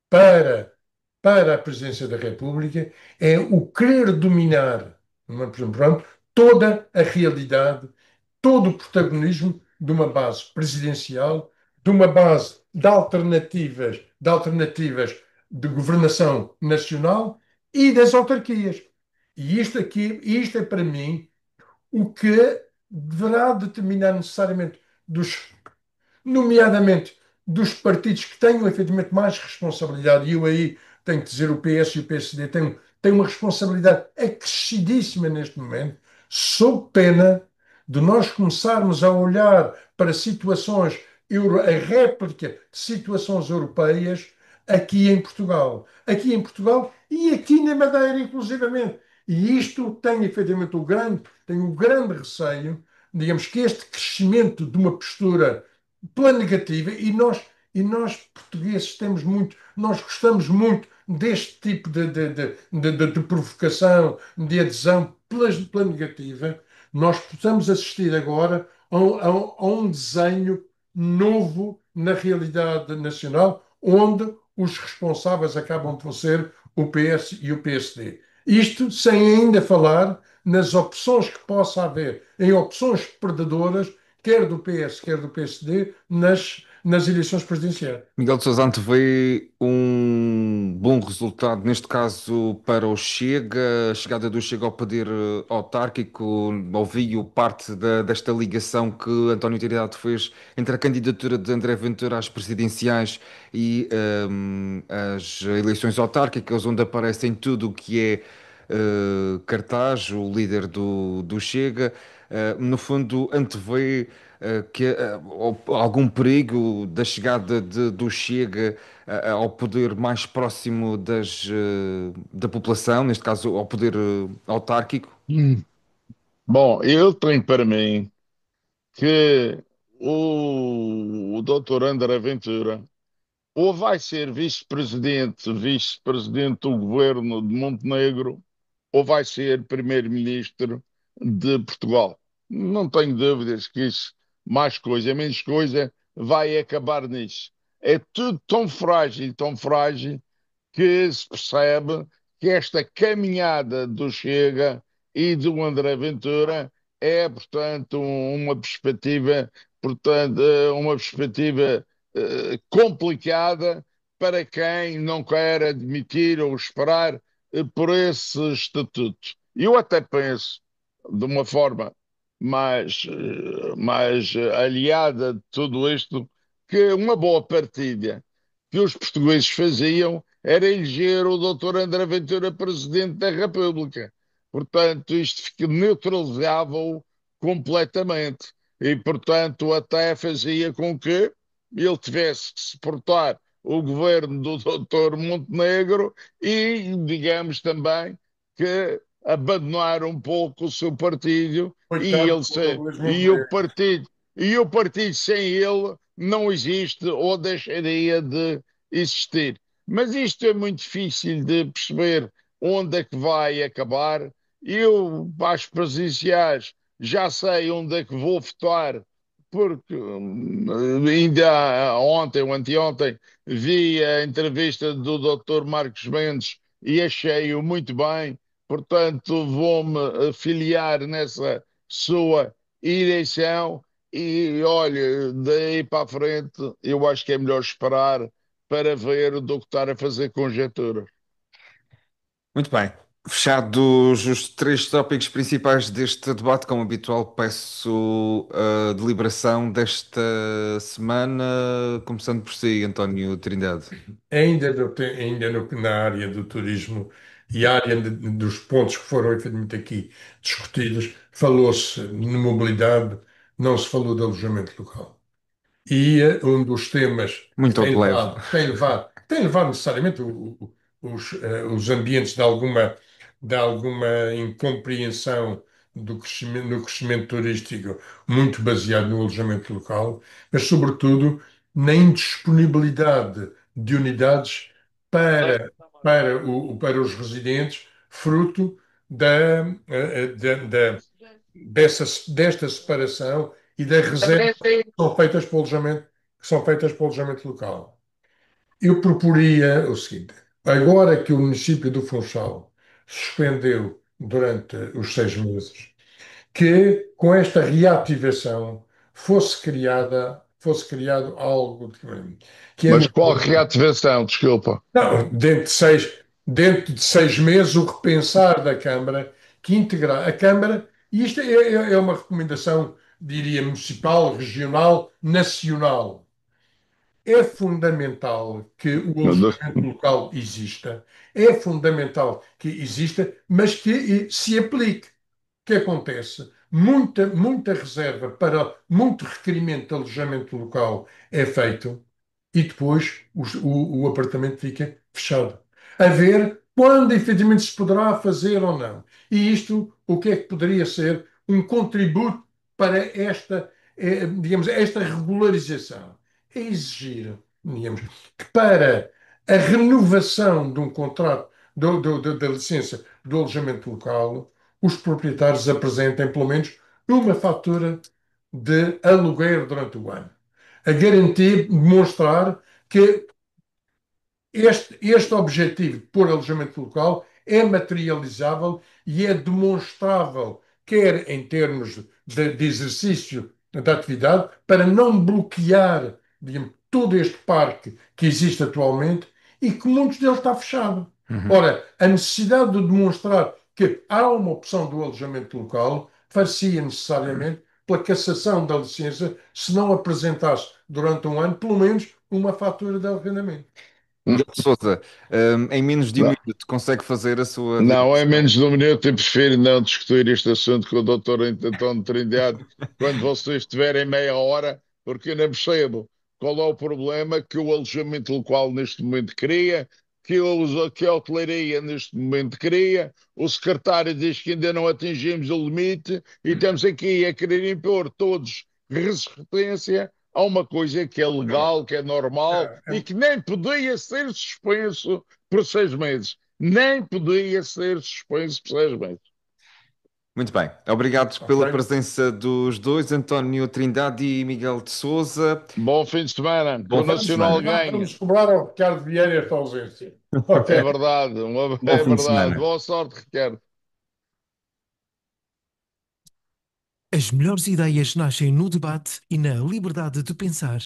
para, para a presidência da República, é o querer dominar, pronto, toda a realidade, todo o protagonismo de uma base presidencial, de uma base de alternativas de governação nacional e das autarquias. E isto é para mim o que deverá determinar necessariamente nomeadamente dos partidos que tenham efetivamente mais responsabilidade, e eu aí tenho que dizer o PS e o PSD têm uma responsabilidade acrescidíssima neste momento, sob pena de nós começarmos a olhar para situações, a réplica de situações europeias aqui em Portugal. Aqui em Portugal e aqui na Madeira, inclusivamente. E isto tem efetivamente tem o grande receio, digamos que este crescimento de uma postura pela negativa, e nós portugueses nós gostamos muito deste tipo de provocação, de adesão pela negativa. Nós possamos assistir agora a um desenho novo na realidade nacional, onde os responsáveis acabam por ser o PS e o PSD. Isto sem ainda falar nas opções que possa haver, em opções perdedoras quer do PS, quer do PSD, nas eleições presidenciais.
Miguel de Sousa antevê um bom resultado, neste caso para o Chega, a chegada do Chega ao poder autárquico. Ouviu parte desta ligação que António Tirado fez entre a candidatura de André Ventura às presidenciais e as eleições autárquicas, onde aparecem tudo o que é cartaz, o líder do Chega. No fundo, antevê que algum perigo da chegada do Chega ao poder mais próximo da população, neste caso ao poder autárquico.
Hum. Bom, eu tenho para mim que o Dr. André Ventura ou vai ser vice-presidente do governo de Montenegro, ou vai ser primeiro-ministro de Portugal. Não tenho dúvidas que isso, mais coisa, menos coisa, vai acabar nisso. É tudo tão frágil, que se percebe que esta caminhada do Chega e do André Ventura é, portanto, uma perspectiva complicada para quem não quer admitir ou esperar por esse estatuto. Eu até penso, de uma forma mais aliada de tudo isto, que uma boa partilha que os portugueses faziam era eleger o Dr. André Ventura presidente da República. Portanto, isto neutralizava-o completamente. E, portanto, até fazia com que ele tivesse que suportar o governo do Dr. Montenegro e, digamos também, que abandonar um pouco o seu partido e
Coitado
ele
do
ser,
Luís
e o
Montenegro.
partido e o partido sem ele não existe ou deixaria de existir. Mas isto é muito difícil de perceber onde é que vai acabar. Eu, para as presidenciais, já sei onde é que vou votar, porque ainda ontem ou anteontem vi a entrevista do Dr. Marcos Mendes e achei-o muito bem. Portanto, vou-me filiar nessa sua eleição E olha, daí para a frente, eu acho que é melhor esperar para ver do que estar a fazer conjecturas.
Muito bem. Fechados os três tópicos principais deste debate, como habitual, peço a deliberação desta semana, começando por si, António Trindade.
Na área do turismo e a área dos pontos que foram efetivamente aqui discutidos, falou-se de mobilidade, não se falou de alojamento local. E um dos temas que
Muito ao que leve.
tem levado necessariamente os ambientes de alguma incompreensão no crescimento turístico, muito baseado no alojamento local, mas sobretudo na indisponibilidade de unidades para os residentes, fruto desta separação e da reserva são feitas para o alojamento, que são feitas para o alojamento local. Eu proporia o seguinte: agora que o município do Funchal suspendeu durante os 6 meses, que com esta reativação fosse criado algo que é
Mas qual reativação? Desculpa.
não, dentro de 6 meses, o repensar da Câmara, que integrar a Câmara, e isto é uma recomendação, diria, municipal, regional, nacional. É fundamental que o alojamento local exista, é fundamental que exista, mas que se aplique. O que acontece? Muita reserva para muito requerimento de alojamento local é feito e depois o apartamento fica fechado. A ver quando efetivamente se poderá fazer ou não. E isto, o que é que poderia ser um contributo para digamos, esta regularização? É exigir, digamos, que para a renovação de um contrato da licença do alojamento local, os proprietários apresentem pelo menos uma fatura de aluguer durante o ano a garantir, demonstrar que este objetivo de pôr alojamento local é materializável e é demonstrável, quer em termos de exercício da atividade, para não bloquear, digamos, todo este parque que existe atualmente e que muitos deles está fechado. Ora, a necessidade de demonstrar que há uma opção do alojamento local fazia necessariamente pela cassação da licença se não apresentasse durante um ano, pelo menos, uma fatura de arrendamento.
Miguel de Sousa, em menos de um
Não,
minuto, consegue fazer a sua
não, é
deliberação?
menos de um minuto. Eu prefiro não discutir este assunto com o doutor António Trindade quando vocês tiverem meia hora, porque eu não percebo qual é o problema que o alojamento local neste momento cria, que a hotelaria neste momento cria. O secretário diz que ainda não atingimos o limite e estamos aqui a querer impor todos resistência a uma coisa que é legal, que é normal e que nem podia ser suspenso por 6 meses. Nem podia ser suspenso por 6 meses.
Muito bem. Obrigado pela
Ok?
presença dos dois, António Trindade e Miguel de Sousa.
Bom fim de semana, que
Bom
o
fim de
Nacional
semana.
ganhe.
Vamos cobrar ao Ricardo Vieira esta ausência. Ok.
É verdade,
Bom
é
fim de
verdade.
semana.
Boa sorte, Ricardo.
As melhores ideias nascem no debate e na liberdade de pensar.